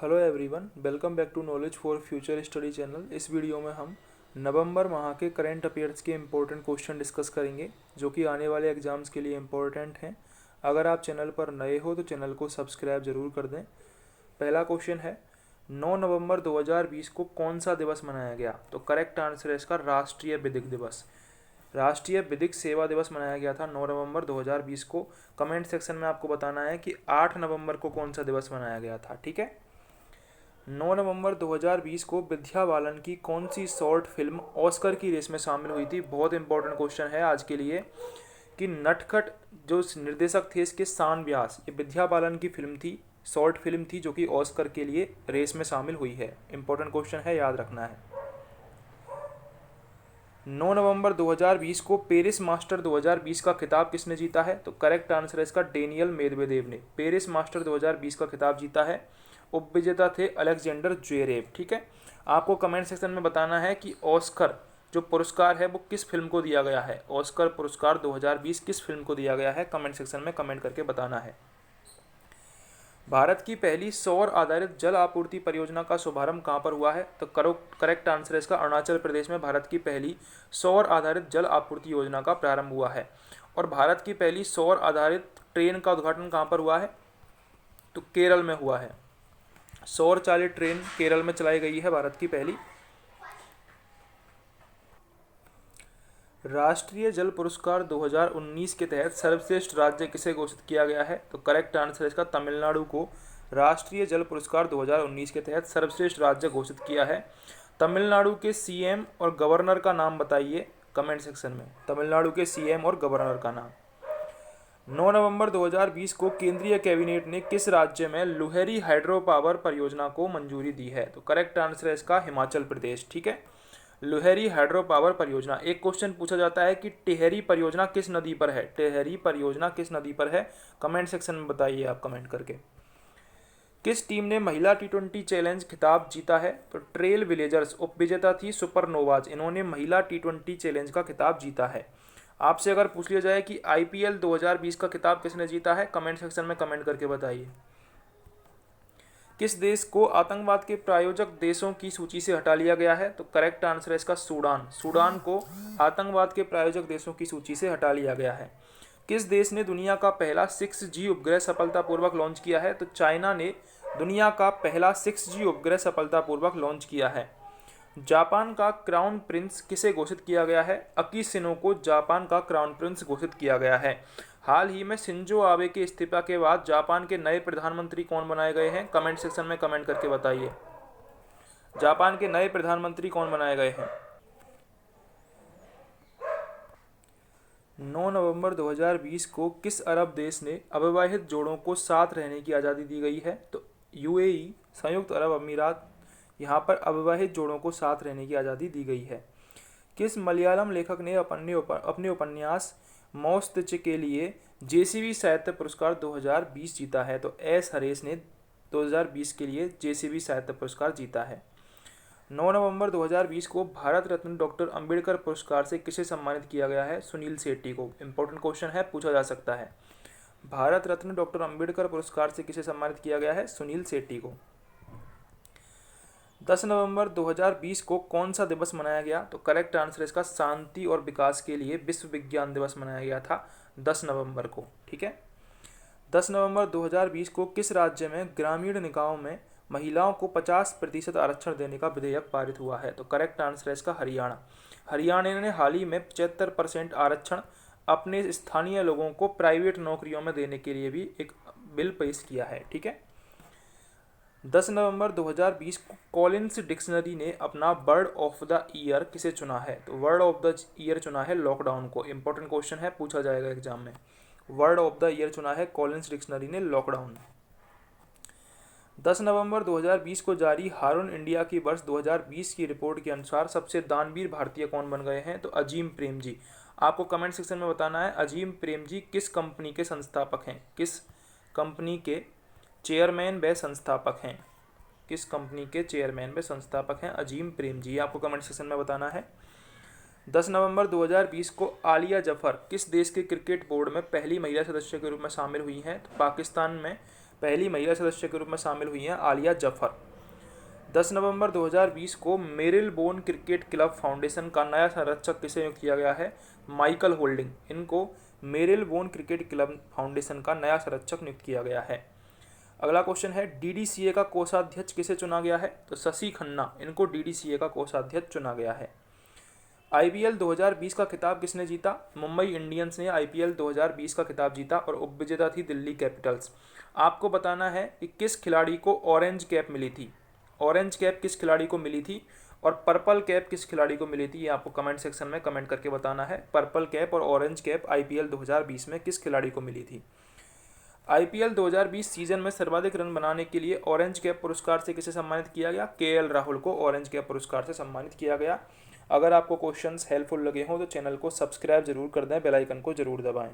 Hello everyone, welcome back to knowledge for future study channel. इस video में हम नवंबर माह के करंट अफेयर्स के इम्पोर्टेंट क्वेश्चन डिस्कस करेंगे जो कि आने वाले एग्जाम्स के लिए इम्पोर्टेंट हैं। अगर आप चैनल पर नए हो तो चैनल को सब्सक्राइब जरूर कर दें। पहला क्वेश्चन है, 9 नवंबर 2020 को कौन सा दिवस मनाया गया? तो करेक्ट आंसर है इसका राष्ट्रीय विधिक दिवस। राष्ट्रीय विधिक सेवा दिवस मनाया गया था 9 नवंबर 2020 को। कमेंट सेक्शन में आपको बताना है कि 8 नवंबर को कौन सा दिवस मनाया गया था। ठीक है, 9 नवंबर 2020 को विद्या बालन की कौन सी शॉर्ट फिल्म ऑस्कर की रेस में शामिल हुई थी? बहुत इंपॉर्टेंट क्वेश्चन है आज के लिए कि नटखट जो निर्देशक थे इसके शान व्यास, ये विद्या बालन की फिल्म थी, शॉर्ट फिल्म थी जो कि ऑस्कर के लिए रेस में शामिल हुई है। इंपॉर्टेंट क्वेश्चन है, याद रखना है। 9 नवंबर 2020 को पेरिस मास्टर 2020 का खिताब किसने जीता है? तो करेक्ट आंसर है इसका डेनियल मेदवेदेव ने पेरिस मास्टर 2020 का खिताब जीता है। उपविजेता थे अलेक्जेंडर ज्वेरेव। ठीक है, आपको कमेंट सेक्शन में बताना है कि ऑस्कर जो पुरस्कार है वो किस फिल्म को दिया गया है। ऑस्कर पुरस्कार 2020 किस फिल्म को दिया गया है? कमेंट सेक्शन में कमेंट करके बताना है। भारत की पहली सौर आधारित जल आपूर्ति परियोजना का शुभारंभ कहाँ पर हुआ है? तो करेक्ट आंसर है इसका अरुणाचल प्रदेश में भारत की पहली सौर आधारित जल आपूर्ति योजना का प्रारंभ हुआ है। और भारत की पहली सौर आधारित ट्रेन का उद्घाटन कहाँ पर हुआ है? तो केरल में हुआ है। सौर चालित ट्रेन केरल में चलाई गई है भारत की पहली। राष्ट्रीय जल पुरस्कार 2019 के तहत सर्वश्रेष्ठ राज्य किसे घोषित किया गया है? तो करेक्ट आंसर है इसका तमिलनाडु को राष्ट्रीय जल पुरस्कार 2019 के तहत सर्वश्रेष्ठ राज्य घोषित किया है। तमिलनाडु के सीएम और गवर्नर का नाम बताइए कमेंट सेक्शन में। तमिलनाडु के सीएम और गवर्नर का नाम। 9 नवंबर 2020 को केंद्रीय कैबिनेट ने किस राज्य में लुहेरी हाइड्रो पावर परियोजना को मंजूरी दी है? तो करेक्ट आंसर है इसका हिमाचल प्रदेश। ठीक है, लुहेरी हाइड्रो पावर परियोजना। एक क्वेश्चन पूछा जाता है कि टिहरी परियोजना किस नदी पर है? टिहरी परियोजना किस नदी पर है? कमेंट सेक्शन में बताइए आप कमेंट करके। किस टीम ने महिला टी20 चैलेंज खिताब जीता है? तो ट्रेल विलेजर्स। उपविजेता थी सुपरनोवाज। इन्होंने महिला टी20 चैलेंज का खिताब जीता है। आपसे अगर पूछ लिया जाए कि आईपीएल 2020 का खिताब किसने जीता है? कमेंट सेक्शन में कमेंट करके बताइए। किस देश को आतंकवाद के प्रायोजक देशों की सूची से हटा लिया गया है? तो करेक्ट आंसर है इसका सूडान। सूडान को आतंकवाद के प्रायोजक देशों की सूची से हटा लिया गया है। किस देश ने दुनिया का पहला 6G उपग्रह सफलतापूर्वक लॉन्च किया है? तो चाइना ने दुनिया का पहला 6G उपग्रह सफलतापूर्वक लॉन्च किया है। जापान का क्राउन प्रिंस किसे घोषित किया गया है? अकीशिनो को जापान का क्राउन प्रिंस घोषित किया गया है। हाल ही में शिंजो आबे के इस्तीफा के बाद जापान के नए प्रधानमंत्री कौन बनाए गए हैं? कमेंट सेक्शन में कमेंट करके बताइए। जापान के नए प्रधानमंत्री कौन बनाए गए हैं? 9 नवंबर 2020 को किस अरब देश ने अविवाहित जोड़ों को साथ रहने की आज़ादी दी गई है? तो यूएई, संयुक्त अरब अमीरात, यहाँ पर अविवाहित जोड़ों को साथ रहने की आज़ादी दी गई है। किस मलयालम लेखक ने अपने उपन्यास मौस्तिच के लिए जेसीबी साहित्य पुरस्कार 2020 जीता है? तो एस हरेश ने 2020 के लिए जेसीबी साहित्य पुरस्कार जीता है। 9 नवंबर 2020 को भारत रत्न डॉक्टर अंबेडकर पुरस्कार से किसे सम्मानित किया गया है? सुनील शेट्टी को। इंपॉर्टेंट क्वेश्चन है, पूछा जा सकता है। भारत रत्न डॉक्टर अंबेडकर पुरस्कार से किसे सम्मानित किया गया है? सुनील शेट्टी को। 10 नवंबर 2020 को कौन सा दिवस मनाया गया? तो करेक्ट आंसर इसका शांति और विकास के लिए विश्व विज्ञान दिवस मनाया गया था 10 नवंबर को। ठीक है, 10 नवंबर 2020 को किस राज्य में ग्रामीण निकायों में महिलाओं को 50% आरक्षण देने का विधेयक पारित हुआ है? तो करेक्ट आंसर है इसका हरियाणा। हरियाणा ने हाल ही में 75% आरक्षण अपने स्थानीय लोगों को प्राइवेट नौकरियों में देने के लिए भी एक बिल पेश किया है। ठीक है, 10 नवंबर 2020 को कॉलिंस डिक्शनरी ने अपना वर्ड ऑफ द ईयर किसे चुना है? तो वर्ड ऑफ द ईयर चुना है लॉकडाउन को। इंपॉर्टेंट क्वेश्चन है, पूछा जाएगा एग्जाम में। वर्ड ऑफ द ईयर चुना है कॉलिंस डिक्शनरी ने लॉकडाउन। 10 नवंबर 2020 को जारी हारून इंडिया की वर्ष 2020 की रिपोर्ट के अनुसार सबसे दानवीर भारतीय कौन बन गए हैं? तो अजीम प्रेम जी। आपको कमेंट सेक्शन में बताना है अजीम प्रेम जी किस कंपनी के संस्थापक हैं? किस कंपनी के चेयरमैन व संस्थापक हैं? किस कंपनी के चेयरमैन व संस्थापक हैं अजीम प्रेम जी? आपको कमेंट सेक्शन में बताना है। 10 नवंबर 2020 को आलिया जफर किस देश के क्रिकेट बोर्ड में पहली महिला सदस्य के रूप में शामिल हुई हैं? तो पाकिस्तान में पहली महिला सदस्य के रूप में शामिल हुई हैं आलिया जफर। 10 नवंबर 2020 को मेरिलबोन क्रिकेट क्लब फाउंडेशन का नया संरक्षक किसे नियुक्त किया गया है? Michael holding. इनको मेरिलबोन क्रिकेट क्लब फाउंडेशन का नया संरक्षक नियुक्त किया गया है। अगला क्वेश्चन है, डीडीसीए का कोषाध्यक्ष किसे चुना गया है? तो शशि खन्ना, इनको डीडीसीए का कोषाध्यक्ष चुना गया है। आईपीएल 2020 का खिताब किसने जीता? मुंबई इंडियंस ने आईपीएल 2020 का खिताब जीता और उपविजेता थी दिल्ली कैपिटल्स। आपको बताना है कि किस खिलाड़ी को ऑरेंज कैप मिली थी। ऑरेंज कैप किस खिलाड़ी को मिली थी और पर्पल कैप किस खिलाड़ी को मिली थी, ये आपको कमेंट सेक्शन में कमेंट करके बताना है। पर्पल कैप और ऑरेंज कैप आईपीएल 2020 में किस खिलाड़ी को मिली थी। आईपीएल 2020 सीजन में सर्वाधिक रन बनाने के लिए ऑरेंज कैप पुरस्कार से किसे सम्मानित किया गया? केएल राहुल को ऑरेंज कैप पुरस्कार से सम्मानित किया गया। अगर आपको क्वेश्चंस हेल्पफुल लगे हों तो चैनल को सब्सक्राइब जरूर कर दें, बेल आइकन को जरूर दबाएं।